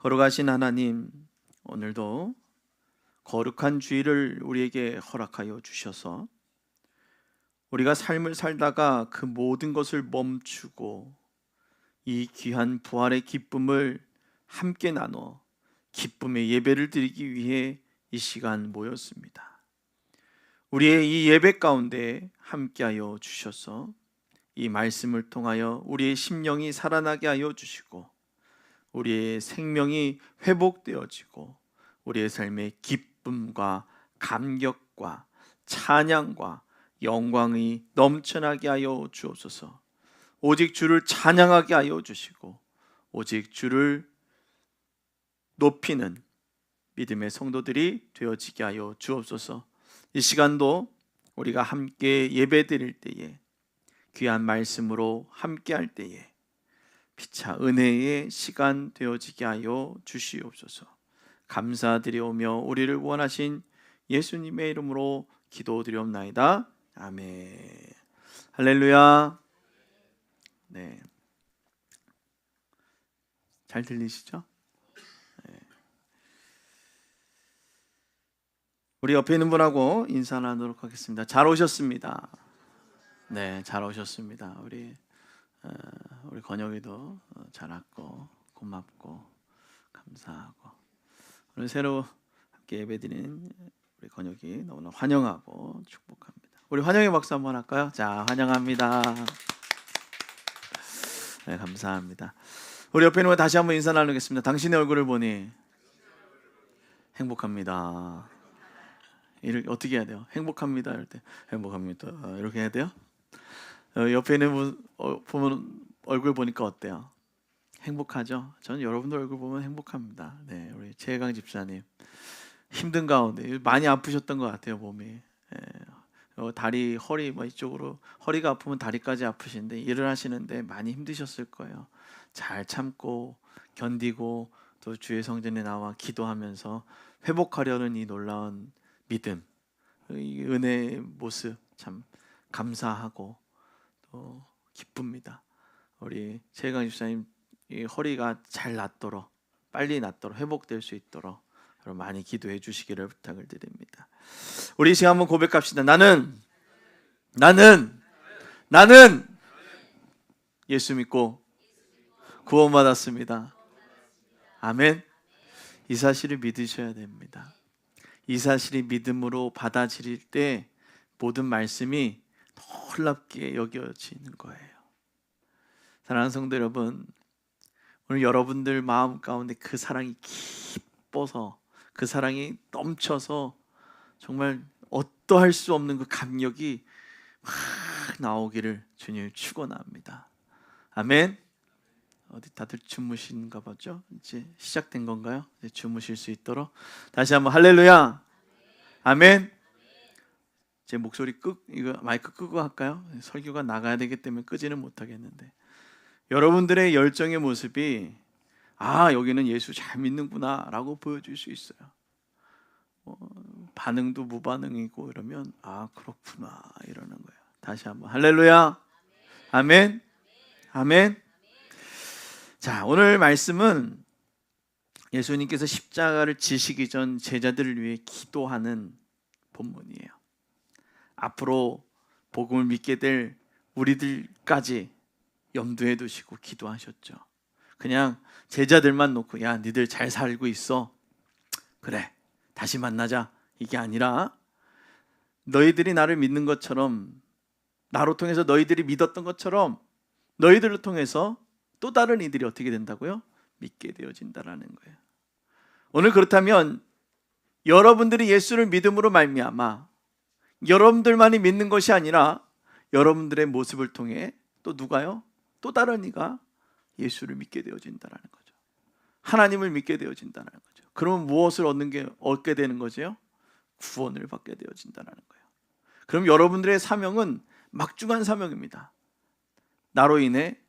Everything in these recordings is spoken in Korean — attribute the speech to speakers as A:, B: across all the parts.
A: 거룩하신 하나님, 오늘도 거룩한 주일을 우리에게 허락하여 주셔서 우리가 삶을 살다가 그 모든 것을 멈추고 이 귀한 부활의 기쁨을 함께 나눠 기쁨의 예배를 드리기 위해 이 시간 모였습니다. 우리의 이 예배 가운데 함께하여 주셔서 이 말씀을 통하여 우리의 심령이 살아나게 하여 주시고 우리의 생명이 회복되어지고 우리의 삶에 기쁨과 감격과 찬양과 영광이 넘쳐나게 하여 주옵소서. 오직 주를 찬양하게 하여 주시고 오직 주를 높이는 믿음의 성도들이 되어지게 하여 주옵소서. 이 시간도 우리가 함께 예배드릴 때에 귀한 말씀으로 함께 할 때에 피차 은혜의 시간 되어지게 하여 주시옵소서. 감사드리오며 우리를 원하신 예수님의 이름으로 기도드리옵나이다. 아멘. 할렐루야. 네, 잘 들리시죠? 네. 우리 옆에 있는 분하고 인사 나누도록 하겠습니다. 잘 오셨습니다. 네, 잘 오셨습니다. 우리 건영이도 잘 왔고 고맙고 감사하고 오늘 새로 함께 예배드리는 우리 건영이 너무나 환영하고 축복합니다. 우리 환영의 박수 한번 할까요? 자, 환영합니다. 네, 감사합니다. 우리 옆에 있는 분 다시 한번 인사 나누겠습니다. 당신의 얼굴을 보니 행복합니다. 이렇게 어떻게 해야 돼요? 행복합니다 이럴 때 행복합니다 이렇게 해야 돼요? 옆에 있는 분 보면 얼굴 보니까 어때요? 행복하죠? 저는 여러분들 얼굴 보면 행복합니다. 네, 우리 최혜강 집사님 힘든 가운데 많이 아프셨던 것 같아요. 몸이 다리, 허리 이쪽으로 허리가 아프면 다리까지 아프신데 일을 하시는데 많이 힘드셨을 거예요. 잘 참고 견디고 또 주의 성전에 나와 기도하면서 회복하려는 이 놀라운 믿음, 이 은혜의 모습 참 감사하고 또 기쁩니다. 우리 최혜강 집사님 이 허리가 잘 낫도록 빨리 낫도록 회복될 수 있도록 여러분 많이 기도해 주시기를 부탁을 드립니다. 우리 지금 한번 고백합시다. 나는 예수 믿고 구원받았습니다. 아멘. 이 사실을 믿으셔야 됩니다. 이 사실이 믿음으로 받아들일 때 모든 말씀이 놀랍게 여겨지는 거예요. 사랑하는 성도 여러분, 오늘 여러분들 마음 가운데 그 사랑이 기뻐서 그 사랑이 넘쳐서 정말 어떠할 수 없는 그 감격이 막 나오기를 주님을 축원합니다. 아멘. 어디 다들 주무신가 보죠? 이제 시작된 건가요? 이제 주무실 수 있도록 다시 한번 할렐루야. 아멘. 제 목소리 이거 마이크 끄고 할까요? 설교가 나가야 되기 때문에 끄지는 못하겠는데 여러분들의 열정의 모습이 여기는 예수 잘 믿는구나 라고 보여줄 수 있어요. 반응도 무반응이고 이러면 그렇구나 이러는 거예요. 다시 한번 할렐루야. 아멘. 아멘. 자, 오늘 말씀은 예수님께서 십자가를 지시기 전 제자들을 위해 기도하는 본문이에요. 앞으로 복음을 믿게 될 우리들까지 염두에 두시고 기도하셨죠. 그냥 제자들만 놓고 야 니들 잘 살고 있어 그래 다시 만나자 이게 아니라 너희들이 나를 믿는 것처럼 나로 통해서 너희들이 믿었던 것처럼 너희들을 통해서 또 다른 이들이 어떻게 된다고요? 믿게 되어진다라는 거예요. 오늘 그렇다면 여러분들이 예수를 믿음으로 말미암아 여러분들만이 믿는 것이 아니라 여러분들의 모습을 통해 또 누가요? 또 다른 이가 예수를 믿게 되어진다는 거죠. 하나님을 믿게 되어진다는 거죠. 그러면 무엇을 얻게 되는 거죠? 구원을 받게 되어진다는 거예요. 그럼 여러분들의 사명은 막중한 사명입니다. 나로 인해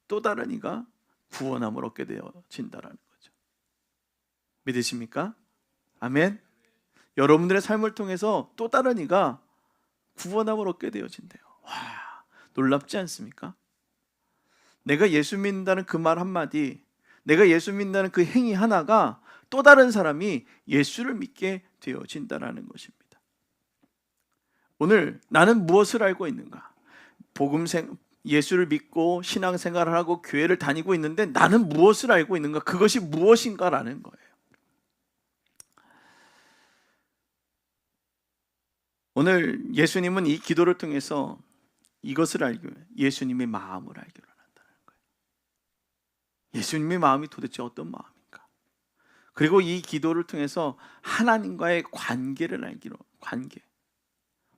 A: 또 다른 이가 구원함을 얻게 되어진다는 거죠. 믿으십니까? 아멘. 여러분들의 삶을 통해서 또 다른 이가 구원함을 얻게 되어진대요. 와, 놀랍지 않습니까? 내가 예수 믿는다는 그 말 한마디, 내가 예수 믿는다는 그 행위 하나가 또 다른 사람이 예수를 믿게 되어진다는 것입니다. 오늘 나는 무엇을 알고 있는가? 예수를 믿고 신앙생활을 하고 교회를 다니고 있는데 나는 무엇을 알고 있는가? 그것이 무엇인가라는 거예요. 오늘 예수님은 이 기도를 통해서 이것을 알기 위해 예수님의 마음을 알기로 한다는 거예요. 예수님의 마음이 도대체 어떤 마음인가? 그리고 이 기도를 통해서 하나님과의 관계를 알기로,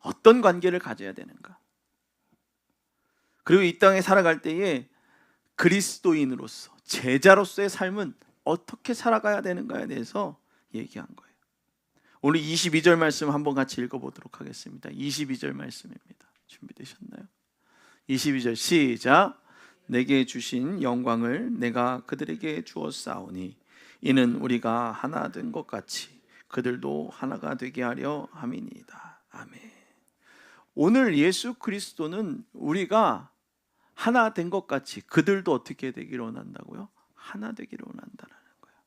A: 어떤 관계를 가져야 되는가? 그리고 이 땅에 살아갈 때에 그리스도인으로서, 제자로서의 삶은 어떻게 살아가야 되는가에 대해서 얘기한 거예요. 오늘 22절 말씀 한번 같이 읽어보도록 하겠습니다. 22절 말씀입니다. 준비되셨나요? 22절 시작. 내게 주신 영광을 내가 그들에게 주었사오니 이는 우리가 하나 된 것 같이 그들도 하나가 되게 하려 함이니이다. 아멘. 오늘 예수 그리스도는 우리가 하나 된 것 같이 그들도 어떻게 되기를 원한다고요? 하나 되기를 원한다는 거예요.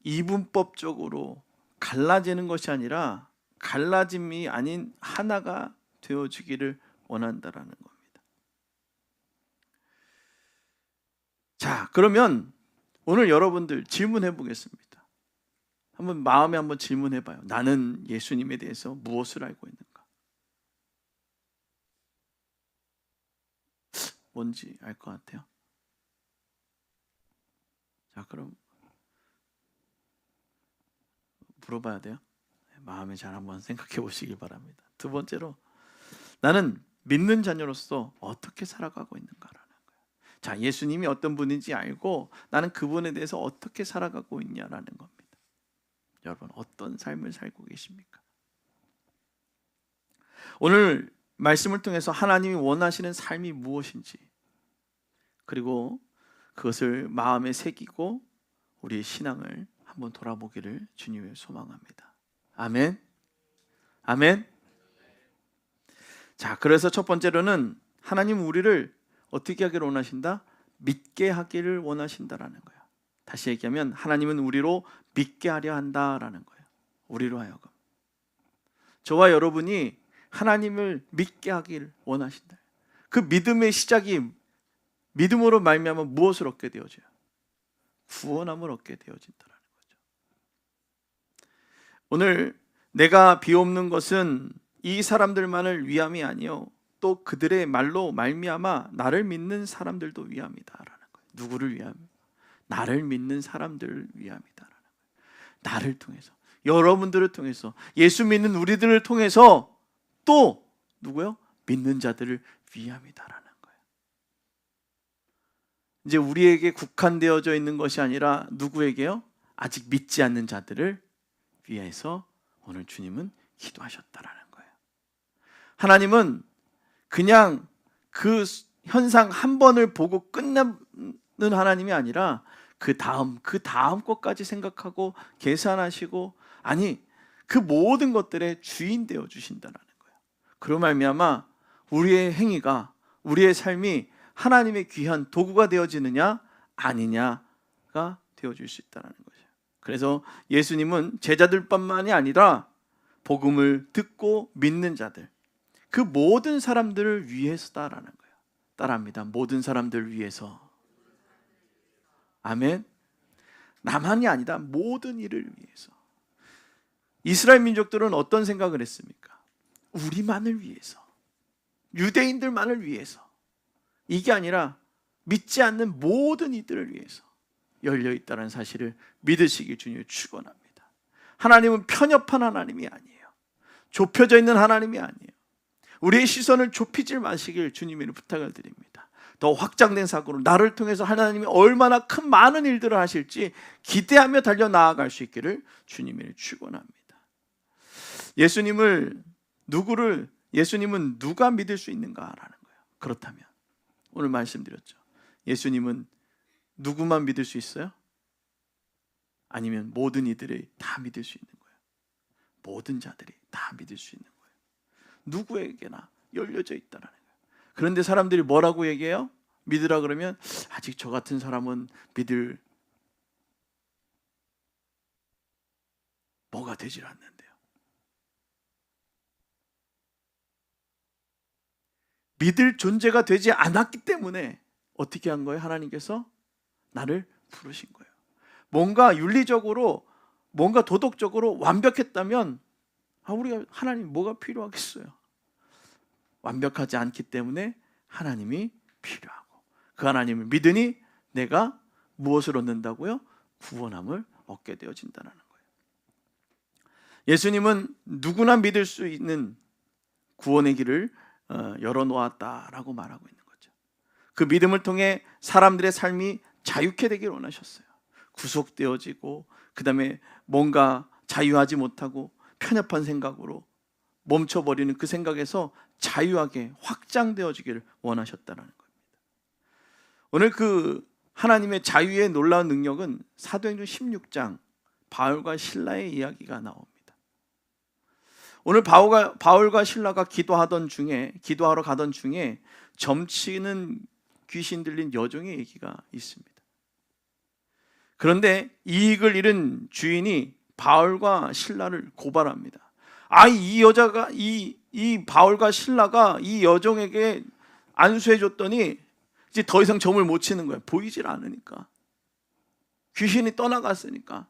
A: 이분법적으로 갈라지는 것이 아니라 갈라짐이 아닌 하나가 되어지기를 원한다라는 겁니다. 자, 그러면 오늘 여러분들 질문해 보겠습니다. 한번 마음에 한번 질문해 봐요. 나는 예수님에 대해서 무엇을 알고 있는가? 뭔지 알 것 같아요. 자, 그럼 물어봐야 돼요. 마음에 잘 한번 생각해 보시길 바랍니다. 두 번째로, 나는 믿는 자녀로서 어떻게 살아가고 있는가라는 거예요. 자, 예수님이 어떤 분인지 알고 나는 그분에 대해서 어떻게 살아가고 있냐라는 겁니다. 여러분, 어떤 삶을 살고 계십니까? 오늘 말씀을 통해서 하나님이 원하시는 삶이 무엇인지, 그리고 그것을 마음에 새기고 우리의 신앙을 한번 돌아보기를 주님의 소망합니다. 아멘. 아멘. 자, 그래서 첫 번째로는 하나님 우리를 어떻게 하기를 원하신다? 믿게 하기를 원하신다라는 거예요. 다시 얘기하면 하나님은 우리로 믿게 하려 한다라는 거예요. 우리로 하여금. 저와 여러분이 하나님을 믿게 하기를 원하신다. 그 믿음의 시작이 믿음으로 말미암아 무엇을 얻게 되어져요? 구원함을 얻게 되어진다라는 거죠. 오늘 내가 비옵는 것은 이 사람들만을 위함이 아니요 또 그들의 말로 말미암아 나를 믿는 사람들도 위함이다라는 거예요. 누구를 위함? 나를 믿는 사람들을 위함이다라는 거예요. 나를 통해서, 여러분들을 통해서, 예수 믿는 우리들을 통해서 또 누구요? 믿는 자들을 위함이다라는 거예요. 이제 우리에게 국한되어져 있는 것이 아니라 누구에게요? 아직 믿지 않는 자들을 위해서 오늘 주님은 기도하셨다라는 거예요. 하나님은 그냥 그 현상 한 번을 보고 끝내는 하나님이 아니라 그 다음 것까지 생각하고 계산하시고, 아니 그 모든 것들의 주인 되어 주신다라는 거예요. 그로 말미암아 우리의 행위가, 우리의 삶이 하나님의 귀한 도구가 되어지느냐 아니냐가 되어질 수 있다는 거죠. 그래서 예수님은 제자들뿐만이 아니라 복음을 듣고 믿는 자들, 그 모든 사람들을 위해서다라는 거예요. 따라합니다. 모든 사람들을 위해서. 아멘. 나만이 아니다. 모든 이를 위해서. 이스라엘 민족들은 어떤 생각을 했습니까? 우리만을 위해서, 유대인들만을 위해서. 이게 아니라 믿지 않는 모든 이들을 위해서 열려있다는 사실을 믿으시길 주님을 축원합니다. 하나님은 편협한 하나님이 아니에요. 좁혀져 있는 하나님이 아니에요. 우리의 시선을 좁히지 마시길 주님의 부탁을 드립니다. 더 확장된 사고로 나를 통해서 하나님이 얼마나 큰 많은 일들을 하실지 기대하며 달려나아갈 수 있기를 주님을 축원합니다. 예수님은 누가 믿을 수 있는가라는 거예요. 그렇다면 오늘 말씀드렸죠. 예수님은 누구만 믿을 수 있어요? 아니면 모든 이들이 다 믿을 수 있는 거예요? 모든 자들이 다 믿을 수 있는 거예요. 누구에게나 열려져 있다라는 거예요. 그런데 사람들이 뭐라고 얘기해요? 믿으라 그러면 아직 저 같은 사람은 믿을 뭐가 되질 않는데요. 믿을 존재가 되지 않았기 때문에 어떻게 한 거예요? 하나님께서 나를 부르신 거예요. 뭔가 윤리적으로, 뭔가 도덕적으로 완벽했다면 우리가 하나님 뭐가 필요하겠어요? 완벽하지 않기 때문에 하나님이 필요하고, 그 하나님을 믿으니 내가 무엇을 얻는다고요? 구원함을 얻게 되어진다는 거예요. 예수님은 누구나 믿을 수 있는 구원의 길을 열어놓았다라고 말하고 있는 거죠. 그 믿음을 통해 사람들의 삶이 자유케 되기를 원하셨어요. 구속되어지고, 그 다음에 뭔가 자유하지 못하고 편협한 생각으로 멈춰버리는 그 생각에서 자유하게 확장되어지기를 원하셨다는 겁니다. 오늘 그 하나님의 자유의 놀라운 능력은 사도행전 16장 바울과 실라의 이야기가 나옵니다. 오늘 바울과 실라가 기도하러 가던 중에 점치는 귀신 들린 여종의 얘기가 있습니다. 그런데 이익을 잃은 주인이 바울과 실라를 고발합니다. 이 여자가, 이 바울과 실라가 이 여종에게 안수해 줬더니 이제 더 이상 점을 못 치는 거예요. 보이질 않으니까. 귀신이 떠나갔으니까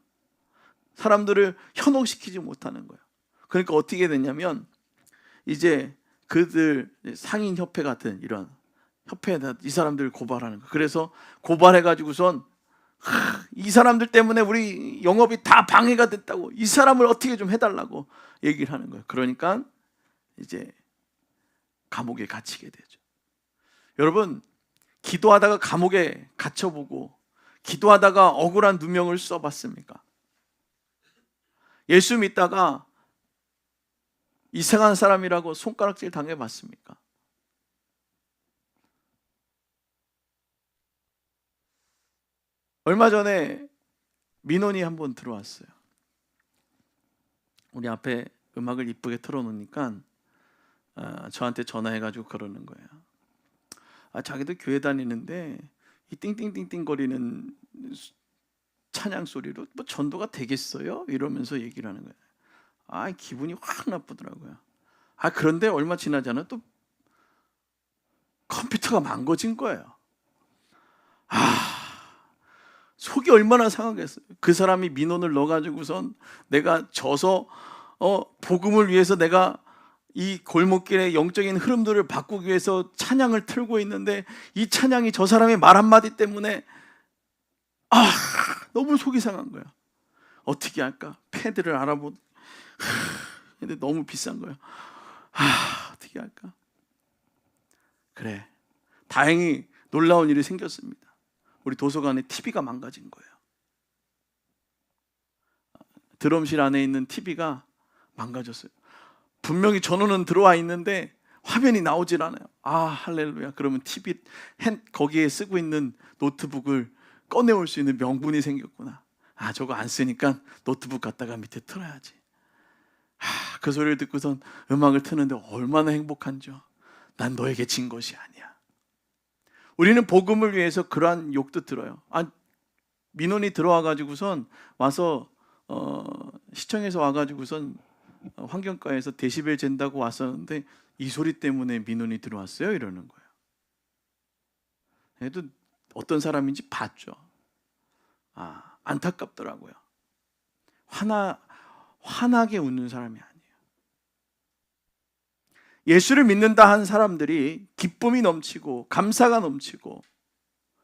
A: 사람들을 현혹시키지 못하는 거예요. 그러니까 어떻게 됐냐면, 이제 그들 상인협회 같은 이런 협회에다 이 사람들을 고발하는 거예요. 그래서 고발해가지고선 이 사람들 때문에 우리 영업이 다 방해가 됐다고, 이 사람을 어떻게 좀 해달라고 얘기를 하는 거예요. 그러니까 이제 감옥에 갇히게 되죠. 여러분, 기도하다가 감옥에 갇혀보고 기도하다가 억울한 누명을 써봤습니까? 예수 믿다가 이상한 사람이라고 손가락질 당해봤습니까? 얼마 전에 민원이 한번 들어왔어요. 우리 앞에 음악을 이쁘게 틀어놓으니까 저한테 전화해가지고 그러는 거예요. 자기도 교회 다니는데 이 띵띵띵띵 거리는 찬양 소리로 뭐 전도가 되겠어요? 이러면서 얘기를 하는 거예요. 기분이 확 나쁘더라고요. 그런데 얼마 지나지 않아 또 컴퓨터가 망가진 거예요. 속이 얼마나 상하겠어요. 그 사람이 민원을 넣어가지고선 내가 져서 복음을 위해서 내가 이 골목길의 영적인 흐름들을 바꾸기 위해서 찬양을 틀고 있는데, 이 찬양이 저 사람의 말 한마디 때문에 너무 속이 상한 거야. 어떻게 할까? 패드를 근데 너무 비싼 거야. 어떻게 할까? 그래, 다행히 놀라운 일이 생겼습니다. 우리 도서관에 TV가 망가진 거예요. 드럼실 안에 있는 TV가 망가졌어요. 분명히 전원은 들어와 있는데 화면이 나오질 않아요. 할렐루야. 그러면 TV 거기에 쓰고 있는 노트북을 꺼내올 수 있는 명분이 생겼구나. 저거 안 쓰니까 노트북 갖다가 밑에 틀어야지. 그 소리를 듣고선 음악을 트는데 얼마나 행복한지요. 난 너에게 진 것이 아니야. 우리는 복음을 위해서 그러한 욕도 들어요. 민원이 들어와가지고선 와서 시청에서 와가지고선 환경과에서 데시벨 잰다고 왔었는데 이 소리 때문에 민원이 들어왔어요? 이러는 거예요. 얘도 어떤 사람인지 봤죠. 안타깝더라고요. 환하게 웃는 사람이 아니에요. 예수를 믿는다 한 사람들이 기쁨이 넘치고 감사가 넘치고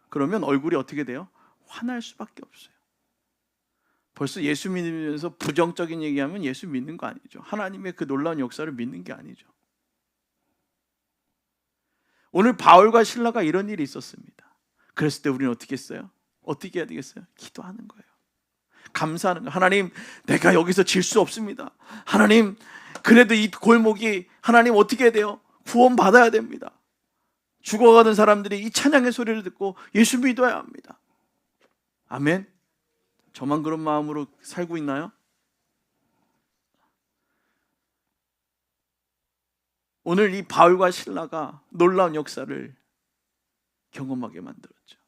A: 그러면 얼굴이 어떻게 돼요? 환할 수밖에 없어요. 벌써 예수 믿으면서 부정적인 얘기하면 예수 믿는 거 아니죠. 하나님의 그 놀라운 역사를 믿는 게 아니죠. 오늘 바울과 실라가 이런 일이 있었습니다. 그랬을 때 우리는 어떻게 했어요? 어떻게 해야 되겠어요? 기도하는 거예요. 감사하는 거예요. 하나님, 내가 여기서 질 수 없습니다. 하나님, 그래도 이 골목이 하나님 어떻게 해야 돼요? 구원 받아야 됩니다. 죽어가는 사람들이 이 찬양의 소리를 듣고 예수 믿어야 합니다. 아멘. 저만 그런 마음으로 살고 있나요? 오늘 이 바울과 실라가 놀라운 역사를 경험하게 만들었죠.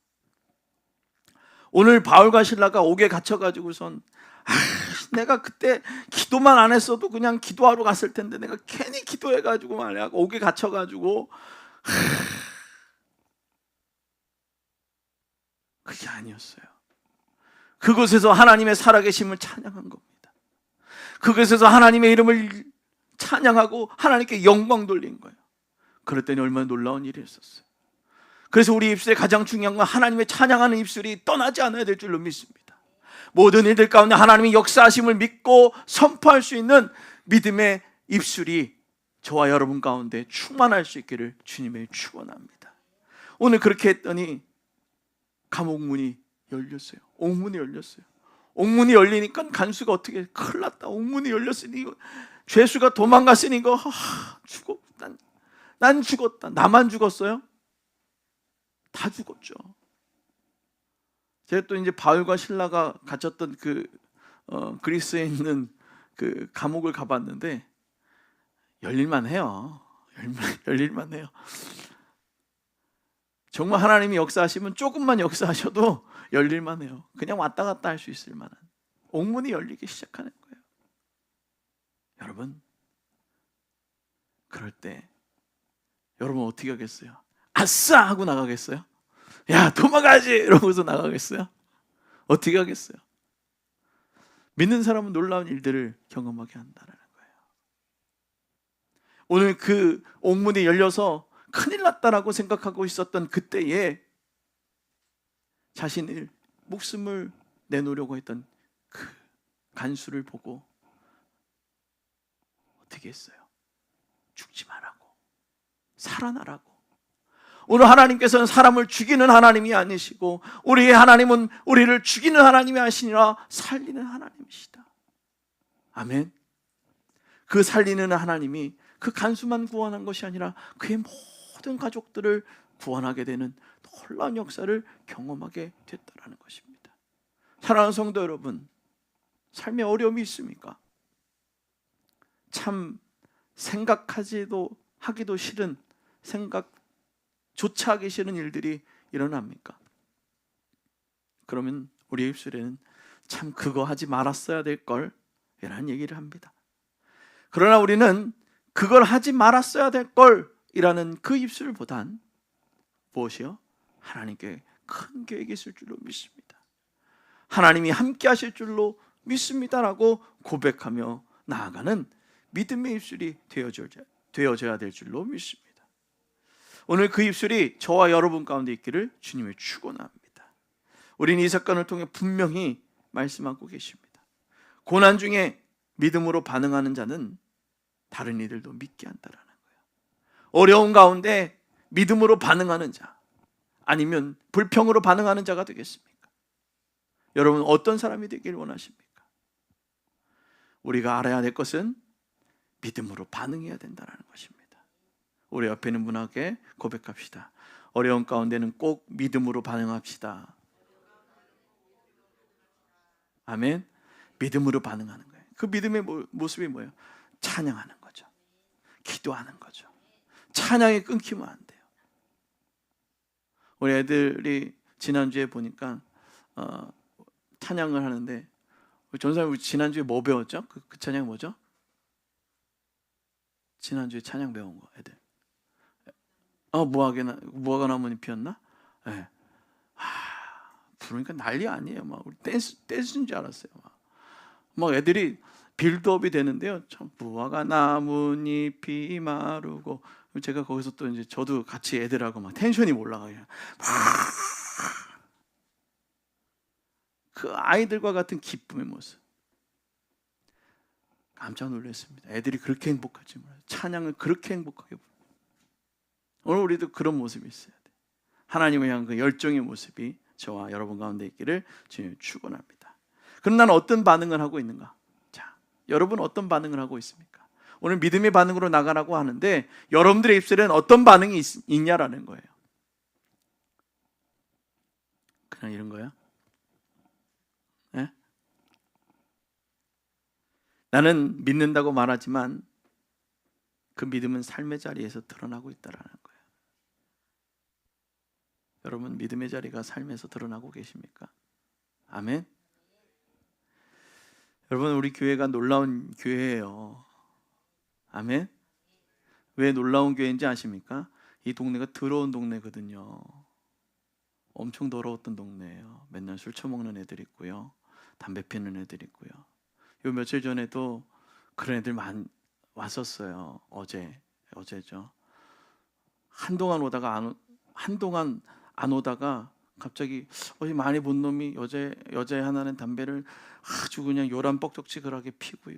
A: 오늘 바울과 실라가 옥에 갇혀가지고선 내가 그때 기도만 안 했어도 그냥 기도하러 갔을 텐데 내가 괜히 기도해가지고 말이야 옥에 갇혀가지고 그게 아니었어요. 그곳에서 하나님의 살아계심을 찬양한 겁니다. 그곳에서 하나님의 이름을 찬양하고 하나님께 영광 돌린 거예요. 그랬더니 얼마나 놀라운 일이 있었어요. 그래서 우리 입술에 가장 중요한 건 하나님의 찬양하는 입술이 떠나지 않아야 될 줄로 믿습니다. 모든 일들 가운데 하나님의 역사하심을 믿고 선포할 수 있는 믿음의 입술이 저와 여러분 가운데 충만할 수 있기를 주님의 축원합니다. 오늘 그렇게 했더니 감옥 문이 열렸어요. 옥문이 열렸어요. 옥문이 열리니까 간수가 어떻게 큰일 났다. 옥문이 열렸으니 죄수가 도망갔으니 이거 죽어. 난 죽었다. 나만 죽었어요? 다 죽었죠. 제가 또 이제 바울과 실라가 갇혔던 그리스에 있는 그 감옥을 가봤는데 열릴만 해요. 열릴만 해요. 정말 하나님이 역사하시면 조금만 역사하셔도 열릴만 해요. 그냥 왔다 갔다 할 수 있을 만한 옥문이 열리기 시작하는 거예요. 여러분, 그럴 때 여러분 어떻게 하겠어요? 아싸! 하고 나가겠어요? 야, 도망가야지! 이러고서 나가겠어요? 어떻게 하겠어요? 믿는 사람은 놀라운 일들을 경험하게 한다는 거예요. 오늘 그 옥문이 열려서 큰일 났다라고 생각하고 있었던 그때에 자신의 목숨을 내놓으려고 했던 그 간수를 보고 어떻게 했어요? 죽지 말라고, 살아나라고. 오늘 하나님께서는 사람을 죽이는 하나님이 아니시고 우리의 하나님은 우리를 죽이는 하나님이 아니시니라 살리는 하나님이시다. 아멘. 그 살리는 하나님이 그 간수만 구원한 것이 아니라 그의 모든 가족들을 구원하게 되는 놀라운 역사를 경험하게 됐다는 것입니다. 사랑하는 성도 여러분, 삶에 어려움이 있습니까? 참 생각하지도 하기도 싫은, 생각조차 하기 싫은 일들이 일어납니까? 그러면 우리의 입술에는 참 그거 하지 말았어야 될 걸 이라는 얘기를 합니다. 그러나 우리는 그걸 하지 말았어야 될 걸 이라는 그 입술보단 무엇이요? 하나님께 큰 계획이 있을 줄로 믿습니다. 하나님이 함께 하실 줄로 믿습니다라고 고백하며 나아가는 믿음의 입술이 되어져야 될 줄로 믿습니다. 오늘 그 입술이 저와 여러분 가운데 있기를 주님의 축원합니다. 우리는 이 사건을 통해 분명히 말씀하고 계십니다. 고난 중에 믿음으로 반응하는 자는 다른 이들도 믿게 한다라는 거예요. 어려운 가운데 믿음으로 반응하는 자, 아니면 불평으로 반응하는 자가 되겠습니까? 여러분 어떤 사람이 되길 원하십니까? 우리가 알아야 될 것은 믿음으로 반응해야 된다는 것입니다. 우리 옆에 있는 분에게 고백합시다. 어려운 가운데는 꼭 믿음으로 반응합시다. 아멘. 믿음으로 반응하는 거예요. 그 믿음의 모습이 뭐예요? 찬양하는 거죠. 기도하는 거죠. 찬양이 끊기면 안 돼요. 우리 애들이 지난주에 보니까 찬양을 하는데 전사님 지난주에 뭐 배웠죠? 그 찬양 뭐죠? 지난주에 찬양 배운 거 애들. 무화과 나무는 피었나? 네. 부르니까 난리 아니에요. 막 우리 댄스인 줄 알았어요. 막 애들이 빌드업이 되는데요. 참 무화과 나뭇잎이 마르고 제가 거기서 또 이제 저도 같이 애들하고 막 텐션이 올라가요. 그 아이들과 같은 기쁨의 모습. 깜짝 놀랐습니다. 애들이 그렇게 행복하지 몰라요. 찬양을 그렇게 행복하게 부르요. 오늘 우리도 그런 모습이 있어야 돼. 하나님을 향한 그 열정의 모습이 저와 여러분 가운데 있기를 주님 축원합니다. 그럼 나는 어떤 반응을 하고 있는가? 자, 여러분 어떤 반응을 하고 있습니까? 오늘 믿음의 반응으로 나가라고 하는데 여러분들의 입술에는 어떤 반응이 있냐라는 거예요. 그냥 이런 거야? 네? 나는 믿는다고 말하지만 그 믿음은 삶의 자리에서 드러나고 있다라는 거예요. 여러분 믿음의 자리가 삶에서 드러나고 계십니까? 아멘. 여러분 우리 교회가 놀라운 교회예요. 아멘. 왜 놀라운 교회인지 아십니까? 이 동네가 더러운 동네거든요. 엄청 더러웠던 동네예요. 맨날 술 처먹는 애들 있고요, 담배 피는 애들 있고요. 요 며칠 전에도 그런 애들 왔었어요. 어제죠. 한동안 안 오다가 갑자기 어제 많이 본 놈이 여자 하나는 담배를 아주 그냥 요란 뻑적지근하게 피고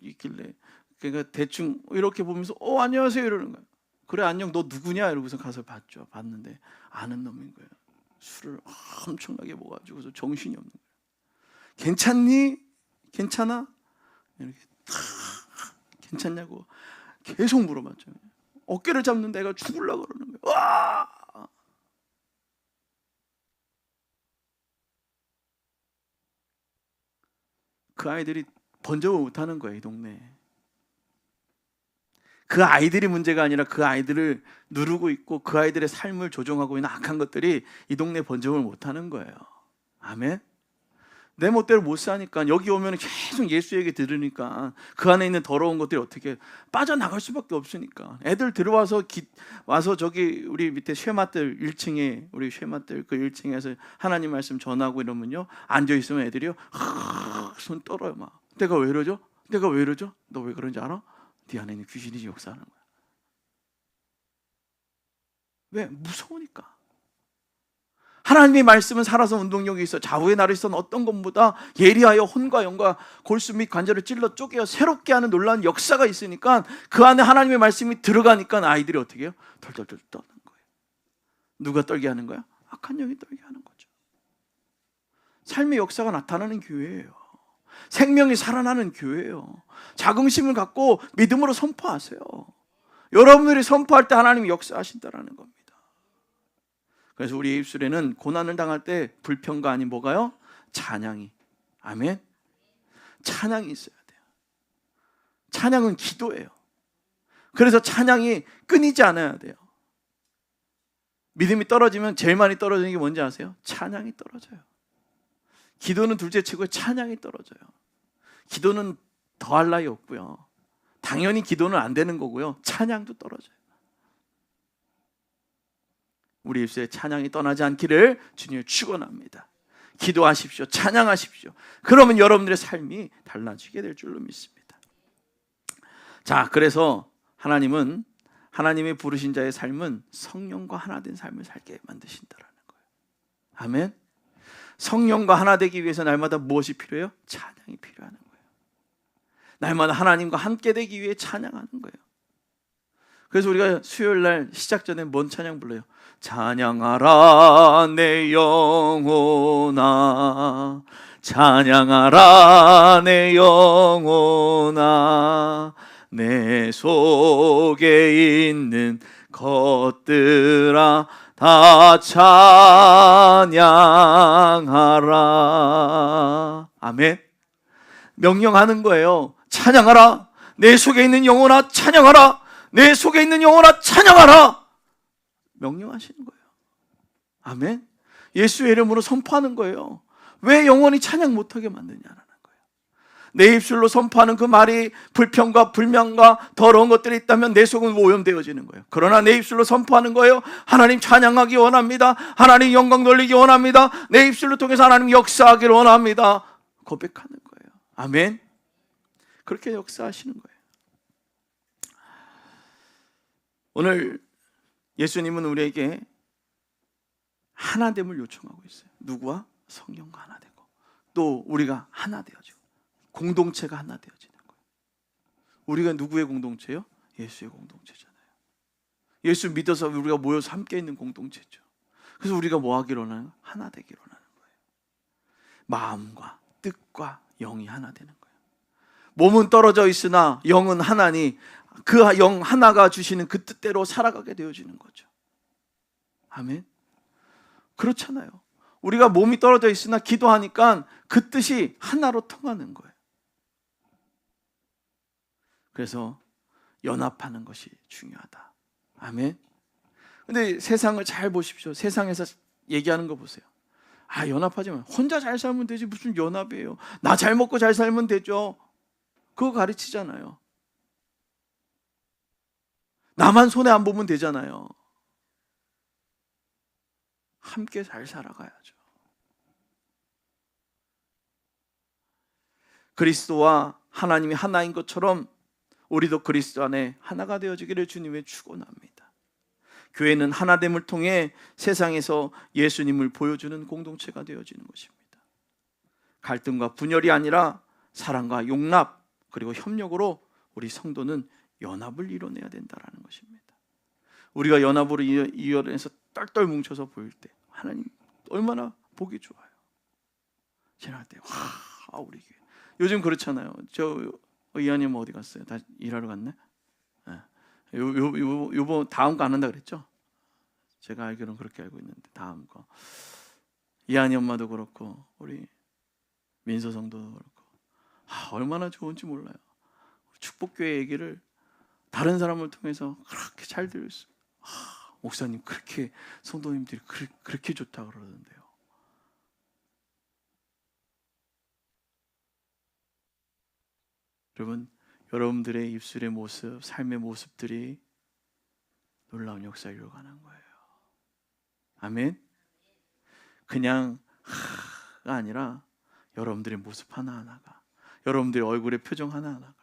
A: 있길래 그러니까 대충 이렇게 보면서 안녕하세요 이러는 거예요. 그래 안녕, 너 누구냐 이러고서 가서 봤는데 아는 놈인 거예요. 술을 엄청나게 먹어가지고서 정신이 없는 거예요. 괜찮니? 괜찮아? 이렇게 괜찮냐고 계속 물어봤죠. 어깨를 잡는 애가 죽으려고 그러는 거예요. 와! 그 아이들이 번쩍을 못하는 거예요. 이 동네에. 그 아이들이 문제가 아니라 그 아이들을 누르고 있고 그 아이들의 삶을 조종하고 있는 악한 것들이 이 동네에 번쩍을 못하는 거예요. 아멘. 내 멋대로 못 사니까 여기 오면 계속 예수 얘기 들으니까 그 안에 있는 더러운 것들이 어떻게 빠져나갈 수밖에 없으니까 애들 들어와서 와서 저기 우리 밑에 쉐마들 1층에 우리 쉐마들 그 1층에서 하나님 말씀 전하고 이러면요, 앉아있으면 애들이요 손 떨어요. 막 내가 왜 이러죠? 너 왜 그런지 알아? 네 안에 있는 귀신이 역사하는 거야. 왜? 무서우니까. 하나님의 말씀은 살아서 운동력이 있어 좌우의 나를 있어 어떤 것보다 예리하여 혼과 영과 골수 및 관절을 찔러 쪼개어 새롭게 하는 놀라운 역사가 있으니까 그 안에 하나님의 말씀이 들어가니까 아이들이 어떻게 해요? 덜덜덜 떠는 거예요. 누가 떨게 하는 거야? 악한 영이 떨게 하는 거죠. 삶의 역사가 나타나는 교회예요. 생명이 살아나는 교회예요. 자긍심을 갖고 믿음으로 선포하세요. 여러분들이 선포할 때 하나님이 역사하신다라는 겁니다. 그래서 우리의 입술에는 고난을 당할 때 불평가 아닌 뭐가요? 찬양이. 아멘. 찬양이 있어야 돼요. 찬양은 기도예요. 그래서 찬양이 끊이지 않아야 돼요. 믿음이 떨어지면 제일 많이 떨어지는 게 뭔지 아세요? 찬양이 떨어져요. 기도는 둘째치고 찬양이 떨어져요. 기도는 더할 나위 없고요. 당연히 기도는 안 되는 거고요. 찬양도 떨어져요. 우리 입술에 찬양이 떠나지 않기를 주님을 축원합니다. 기도하십시오. 찬양하십시오. 그러면 여러분들의 삶이 달라지게 될 줄로 믿습니다. 자, 그래서 하나님은 하나님의 부르신 자의 삶은 성령과 하나 된 삶을 살게 만드신다라는 거예요. 아멘. 성령과 하나 되기 위해서 날마다 무엇이 필요해요? 찬양이 필요하는 거예요. 날마다 하나님과 함께 되기 위해 찬양하는 거예요. 그래서 우리가 수요일 날 시작 전에 뭔 찬양 불러요? 찬양하라 내 영혼아, 찬양하라 내 영혼아, 내 속에 있는 것들아 다 찬양하라. 아멘. 명령하는 거예요. 찬양하라. 내 속에 있는 영혼아 찬양하라. 내 속에 있는 영혼아 찬양하라. 명령하시는 거예요. 아멘. 예수의 이름으로 선포하는 거예요. 왜 영혼이 찬양 못하게 만드냐라는 거예요. 내 입술로 선포하는 그 말이 불평과 불명과 더러운 것들이 있다면 내 속은 오염되어지는 거예요. 그러나 내 입술로 선포하는 거예요. 하나님 찬양하기 원합니다. 하나님 영광 돌리기 원합니다. 내 입술로 통해서 하나님 역사하기를 원합니다. 고백하는 거예요. 아멘. 그렇게 역사하시는 거예요. 오늘 예수님은 우리에게 하나됨을 요청하고 있어요. 누구와? 성령과 하나 되고 또 우리가 하나 되어지고 공동체가 하나 되어지는 거예요. 우리가 누구의 공동체요? 예수의 공동체잖아요. 예수 믿어서 우리가 모여서 함께 있는 공동체죠. 그래서 우리가 뭐 하기로 하나요? 하나 되기로 하는 거예요. 마음과 뜻과 영이 하나 되는 거예요. 몸은 떨어져 있으나 영은 하나니 그 영 하나가 주시는 그 뜻대로 살아가게 되어지는 거죠. 아멘. 그렇잖아요. 우리가 몸이 떨어져 있으나 기도하니까 그 뜻이 하나로 통하는 거예요. 그래서 연합하는 것이 중요하다. 아멘. 근데 세상을 잘 보십시오. 세상에서 얘기하는 거 보세요. 아, 연합하지만 혼자 잘 살면 되지 무슨 연합이에요. 나 잘 먹고 잘 살면 되죠. 그거 가르치잖아요. 나만 손해 안 보면 되잖아요. 함께 잘 살아가야죠. 그리스도와 하나님이 하나인 것처럼 우리도 그리스도 안에 하나가 되어지기를 주님의 축원합니다. 교회는 하나됨을 통해 세상에서 예수님을 보여주는 공동체가 되어지는 것입니다. 갈등과 분열이 아니라 사랑과 용납 그리고 협력으로 우리 성도는 연합을 이뤄내야 된다는 것입니다. 우리가 연합으로 이어내서 똘똘 뭉쳐서 보일 때 하나님 얼마나 보기 좋아요. 지날 때 와, 우리 교회 요즘 그렇잖아요. 저 이하님 어디 갔어요? 다 일하러 갔네? 요번 다음 거 안 한다 그랬죠? 제가 알기로는 그렇게 알고 있는데 다음 거 이하니 엄마도 그렇고 우리 민서 성도도 그렇고 얼마나 좋은지 몰라요. 축복교회 얘기를 다른 사람을 통해서 그렇게 잘 들을 수 목사님 그렇게 성도님들이 그렇게 좋다 그러던데요. 여러분, 여러분들의 입술의 모습, 삶의 모습들이 놀라운 역사를 이루어가는 거예요. 아멘. 그냥 가 아니라 여러분들의 모습 하나하나가, 여러분들의 얼굴의 표정 하나하나가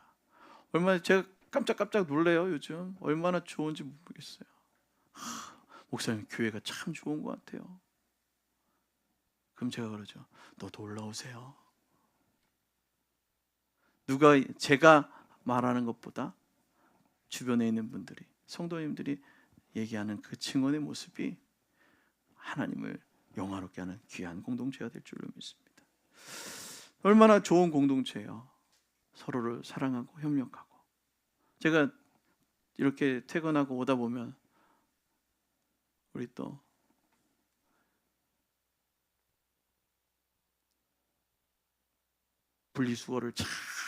A: 얼마나 제가 깜짝깜짝 놀래요. 요즘 얼마나 좋은지 모르겠어요. 목사님 교회가 참 좋은 것 같아요. 그럼 제가 그러죠. 너도 올라오세요. 제가 말하는 것보다 주변에 있는 분들이 성도님들이 얘기하는 그 증언의 모습이 하나님을 영화롭게 하는 귀한 공동체가 될 줄로 믿습니다. 얼마나 좋은 공동체예요. 서로를 사랑하고 협력하고. 제가 이렇게 퇴근하고 오다 보면 우리 또 분리수거를 참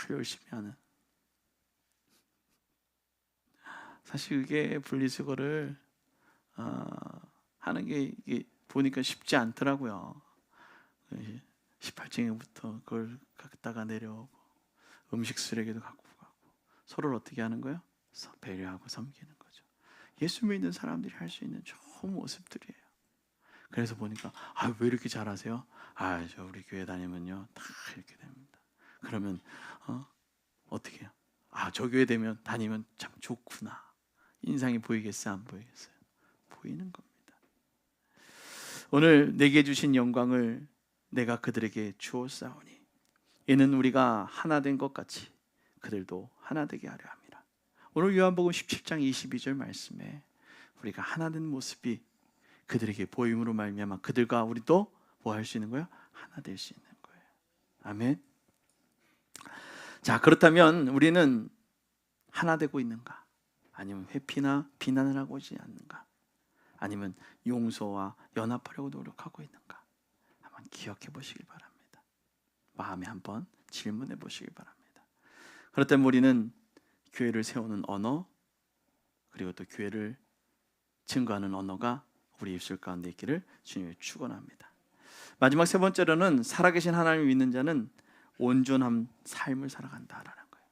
A: 열심히 하는, 사실 이게 분리수거를 하는 게 이게 보니까 쉽지 않더라고요. 18층부터 그걸 갖다가 내려오고 음식 쓰레기도 갖고 가고 서로를 어떻게 하는 거예요? 배려하고 섬기는 거죠. 예수 믿는 사람들이 할 수 있는 좋은 모습들이에요. 그래서 보니까 왜 이렇게 잘하세요? 저 우리 교회 다니면요 다 이렇게 됩니다. 그러면 어떻게 해요? 저 교회 다니면 참 좋구나. 인상이 보이겠어요? 안 보이겠어요? 보이는 겁니다. 오늘 내게 주신 영광을 내가 그들에게 주었사오니 이는 우리가 하나 된 것 같이 그들도 하나 되게 하려 함이라. 오늘 요한복음 17장 22절 말씀에 우리가 하나 된 모습이 그들에게 보임으로 말미암아 그들과 우리도 뭐 할 수 있는 거예요? 하나 될 수 있는 거예요. 아멘. 자, 그렇다면 우리는 하나 되고 있는가? 아니면 회피나 비난을 하고 있지 않는가? 아니면 용서와 연합하려고 노력하고 있는가? 한번 기억해 보시길 바랍니다. 마음에 한번 질문해 보시길 바랍니다. 그렇다면 우리는 교회를 세우는 언어, 그리고 또 교회를 증거하는 언어가 우리 입술 가운데 있기를 주님을 축원합니다. 마지막 세 번째로는 살아계신 하나님을 믿는 자는 온전한 삶을 살아간다라는 거예요.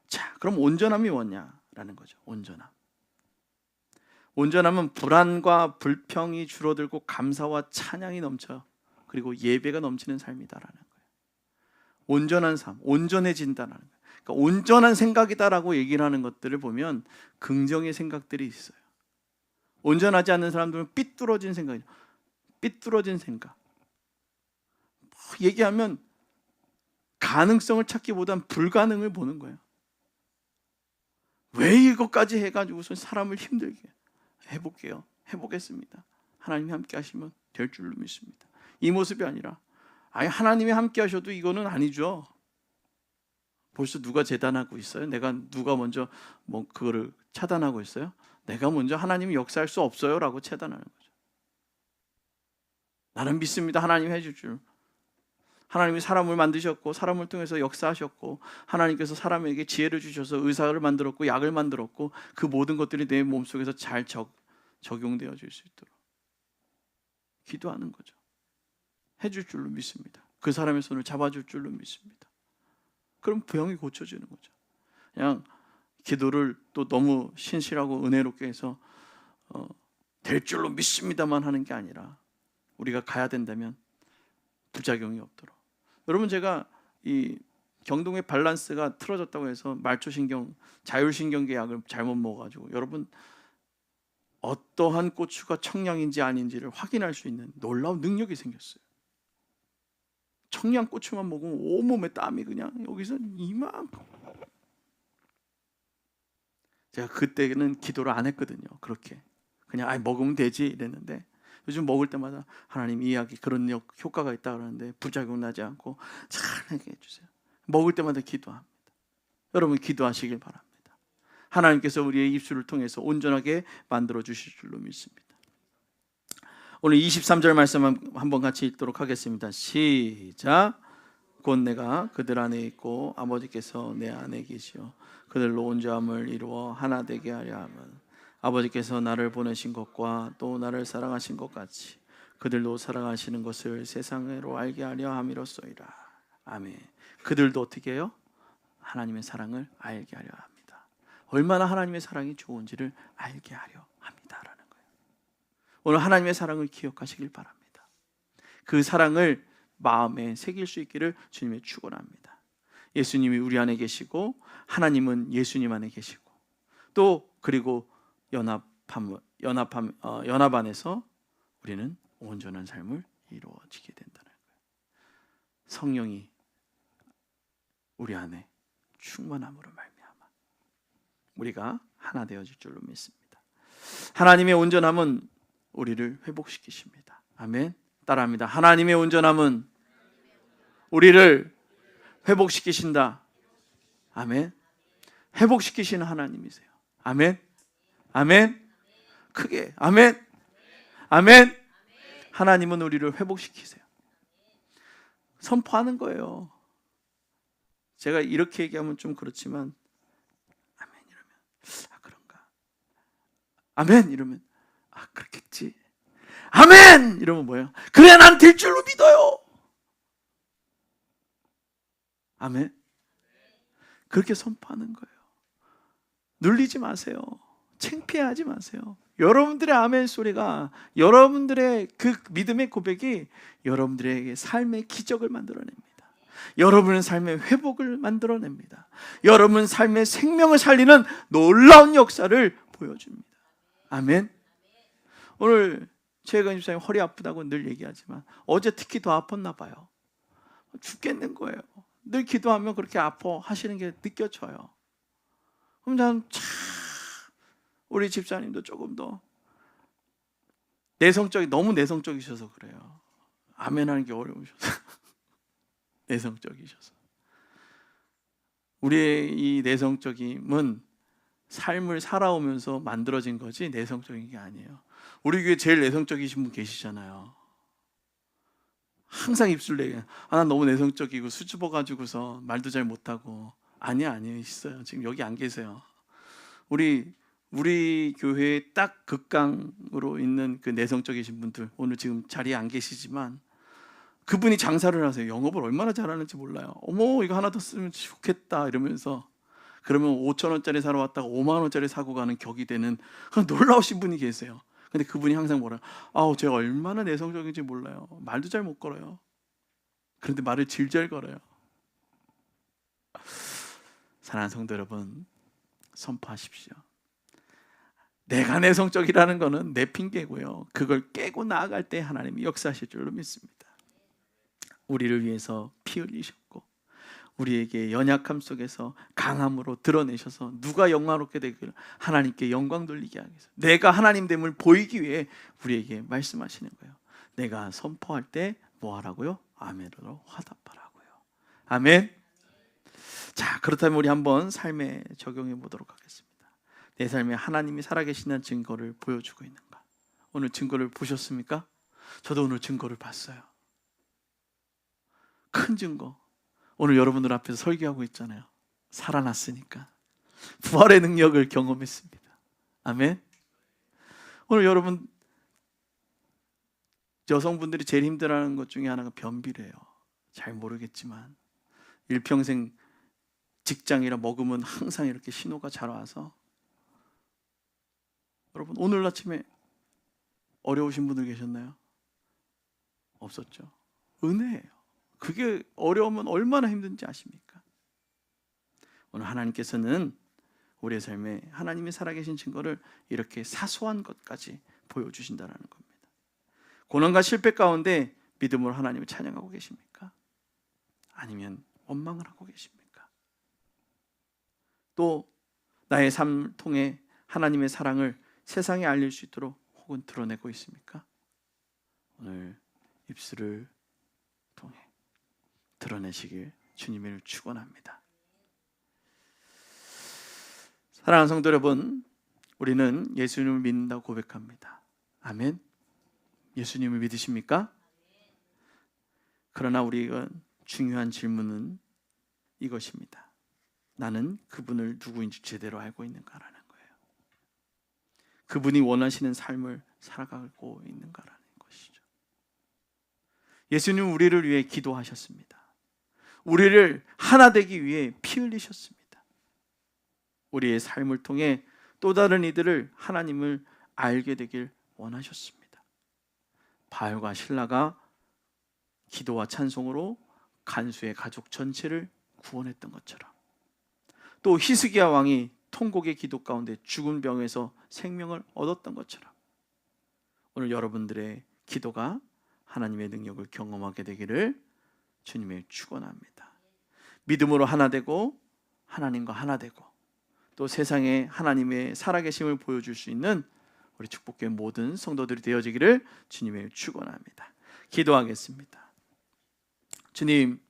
A: 자, 그럼 온전함이 뭐냐라는 거죠. 온전함은 불안과 불평이 줄어들고 감사와 찬양이 넘쳐 그리고 예배가 넘치는 삶이다라는 거예요. 온전한 삶, 온전해진다라는 거예요. 그러니까 온전한 생각이다라고 얘기를 하는 것들을 보면 긍정의 생각들이 있어요. 온전하지 않는 사람들은 삐뚤어진 생각이죠. 삐뚤어진 생각. 얘기하면 가능성을 찾기보단 불가능을 보는 거예요. 왜 이것까지 해가지고서 사람을 힘들게 해보겠습니다. 하나님이 함께 하시면 될 줄로 믿습니다. 이 모습이 아니라 하나님이 함께 하셔도 이거는 아니죠. 벌써 누가 재단하고 있어요? 누가 먼저 그거를 차단하고 있어요? 내가 먼저 하나님이 역사할 수 없어요 라고 차단하는 거죠. 나는 믿습니다. 하나님이 해줄 줄. 하나님이 사람을 만드셨고 사람을 통해서 역사하셨고 하나님께서 사람에게 지혜를 주셔서 의사를 만들었고 약을 만들었고 그 모든 것들이 내 몸속에서 잘 적용되어질 수 있도록 기도하는 거죠. 해줄 줄로 믿습니다. 그 사람의 손을 잡아줄 줄로 믿습니다. 그럼 병이 고쳐지는 거죠. 그냥 기도를 또 너무 신실하고 은혜롭게 해서 될 줄로 믿습니다만 하는 게 아니라 우리가 가야 된다면 부작용이 없도록. 여러분, 제가 이 경동의 밸런스가 틀어졌다고 해서 말초신경, 자율신경계 약을 잘못 먹어가지고 여러분 어떠한 고추가 청량인지 아닌지를 확인할 수 있는 놀라운 능력이 생겼어요. 청양고추만 먹으면 온몸에 땀이 그냥 여기서 이만큼. 제가 그때는 기도를 안 했거든요. 그렇게 그냥 먹으면 되지 이랬는데 요즘 먹을 때마다 하나님 이 약이 그런 효과가 있다 그러는데 부작용 나지 않고 잘하게 해주세요. 먹을 때마다 기도합니다. 여러분 기도하시길 바랍니다. 하나님께서 우리의 입술을 통해서 온전하게 만들어 주실 줄로 믿습니다. 오늘 23절 말씀 한번 같이 읽도록 하겠습니다. 시작. 곧 내가 그들 안에 있고 아버지께서 내 안에 계시오 그들로 온전함을 이루어 하나 되게 하려 함은 아버지께서 나를 보내신 것과 또 나를 사랑하신 것 같이 그들도 사랑하시는 것을 세상으로 알게 하려 함이로소이다. 아멘. 그들도 어떻게 해요? 하나님의 사랑을 알게 하려 합니다. 얼마나 하나님의 사랑이 좋은지를 알게 하려 합니다라는 거예요. 오늘 하나님의 사랑을 기억하시길 바랍니다. 그 사랑을 마음에 새길 수 있기를 주님의 축원합니다. 예수님이 우리 안에 계시고 하나님은 예수님 안에 계시고 또 그리고 연합 안에서 우리는 온전한 삶을 이루어지게 된다는 거예요. 성령이 우리 안에 충만함으로 말미암아 우리가 하나 되어질 줄로 믿습니다. 하나님의 온전함은 우리를 회복시키십니다. 아멘. 따라합니다. 하나님의 온전함은 우리를 회복시키신다. 아멘. 회복시키시는 하나님이세요. 아멘. 아멘. 크게 아멘. 아멘. 하나님은 우리를 회복시키세요. 선포하는 거예요. 제가 이렇게 얘기하면 좀 그렇지만 아멘 이러면 그런가. 아멘 이러면 그렇겠지. 아멘 이러면 뭐예요? 그래 난 될 줄로 믿어요. 아멘. 그렇게 선포하는 거예요. 눌리지 마세요. 창피하지 마세요. 여러분들의 아멘 소리가 여러분들의 그 믿음의 고백이 여러분들에게 삶의 기적을 만들어냅니다. 여러분의 삶의 회복을 만들어냅니다. 여러분 삶의 생명을 살리는 놀라운 역사를 보여줍니다. 아멘. 오늘 최혜건 집사님 허리 아프다고 늘 얘기하지만 어제 특히 더 아팠나 봐요. 죽겠는 거예요. 늘 기도하면 그렇게 아파하시는 게 느껴져요. 그럼 난 우리 집사님도 조금 더 너무 내성적이셔서 그래요. 아멘하는 게 어려우셔서 내성적이셔서. 우리의 이 내성적임은 삶을 살아오면서 만들어진 거지 내성적인 게 아니에요. 우리 교회 제일 내성적이신 분 계시잖아요. 항상 입술 내게 난 너무 내성적이고 수줍어가지고서 말도 잘 못하고. 아니에요. 있어요. 지금 여기 안 계세요. 우리 교회에 딱 극강으로 있는 그 내성적이신 분들 오늘 지금 자리에 안 계시지만 그분이 장사를 하세요. 영업을 얼마나 잘하는지 몰라요. 어머 이거 하나 더 쓰면 좋겠다 이러면서 그러면 5,000원짜리 사러 왔다가 5만 원짜리 사고 가는 격이 되는 놀라우신 분이 계세요. 근데 그분이 항상 뭐라 제가 얼마나 내성적인지 몰라요. 말도 잘 못 걸어요. 그런데 말을 질질 걸어요. 사랑하는 성도 여러분, 선포하십시오. 내가 내성적이라는 거는 내 핑계고요. 그걸 깨고 나아갈 때 하나님이 역사하실 줄로 믿습니다. 우리를 위해서 피 흘리셨고 우리에게 연약함 속에서 강함으로 드러내셔서 누가 영광롭게 되기를 하나님께 영광 돌리게 하기 위해서 내가 하나님됨을 보이기 위해 우리에게 말씀하시는 거예요. 내가 선포할 때 뭐 하라고요? 아멘으로 화답하라고요. 아멘. 자, 그렇다면 우리 한번 삶에 적용해 보도록 하겠습니다. 내 삶에 하나님이 살아계신다는 증거를 보여주고 있는가? 오늘 증거를 보셨습니까? 저도 오늘 증거를 봤어요. 큰 증거. 오늘 여러분들 앞에서 설교하고 있잖아요. 살아났으니까 부활의 능력을 경험했습니다. 아멘. 오늘 여러분 여성분들이 제일 힘들어하는 것 중에 하나가 변비래요. 잘 모르겠지만 일평생 직장이라 먹으면 항상 이렇게 신호가 잘 와서, 여러분 오늘 아침에 어려우신 분들 계셨나요? 없었죠. 은혜예요. 그게 어려우면 얼마나 힘든지 아십니까? 오늘 하나님께서는 우리의 삶에 하나님이 살아계신 증거를 이렇게 사소한 것까지 보여주신다는 겁니다. 고난과 실패 가운데 믿음으로 하나님을 찬양하고 계십니까? 아니면 원망을 하고 계십니까? 또 나의 삶을 통해 하나님의 사랑을 세상에 알릴 수 있도록 혹은 드러내고 있습니까? 오늘 입술을 통해 드러내시길 주님을 축원합니다. 사랑하는 성도 여러분, 우리는 예수님을 믿는다고 고백합니다. 아멘. 예수님을 믿으십니까? 그러나 우리가 중요한 질문은 이것입니다. 나는 그분을 누구인지 제대로 알고 있는가라는 거예요. 그분이 원하시는 삶을 살아가고 있는가라는 것이죠. 예수님은 우리를 위해 기도하셨습니다. 우리를 하나 되기 위해 피 흘리셨습니다. 우리의 삶을 통해 또 다른 이들을 하나님을 알게 되길 원하셨습니다. 바울과 실라가 기도와 찬송으로 간수의 가족 전체를 구원했던 것처럼, 또 히스기야 왕이 통곡의 기도 가운데 죽은 병에서 생명을 얻었던 것처럼, 오늘 여러분들의 기도가 하나님의 능력을 경험하게 되기를 주님의 축원합니다. 믿음으로 하나 되고 하나님과 하나 되고 또 세상에 하나님의 살아계심을 보여줄 수 있는 우리 축복교회 모든 성도들이 되어지기를 주님의 축원합니다. 기도하겠습니다. 주님,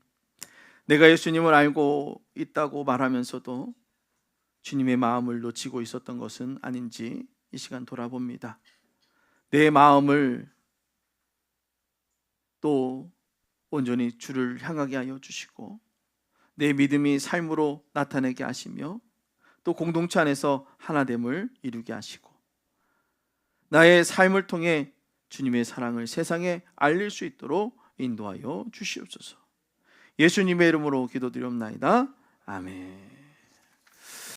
A: 내가 예수님을 알고 있다고 말하면서도 주님의 마음을 놓치고 있었던 것은 아닌지 이 시간 돌아봅니다. 내 마음을 또 온전히 주를 향하게 하여 주시고 내 믿음이 삶으로 나타내게 하시며 또 공동체 안에서 하나됨을 이루게 하시고 나의 삶을 통해 주님의 사랑을 세상에 알릴 수 있도록 인도하여 주시옵소서. 예수님의 이름으로 기도드리옵나이다. 아멘.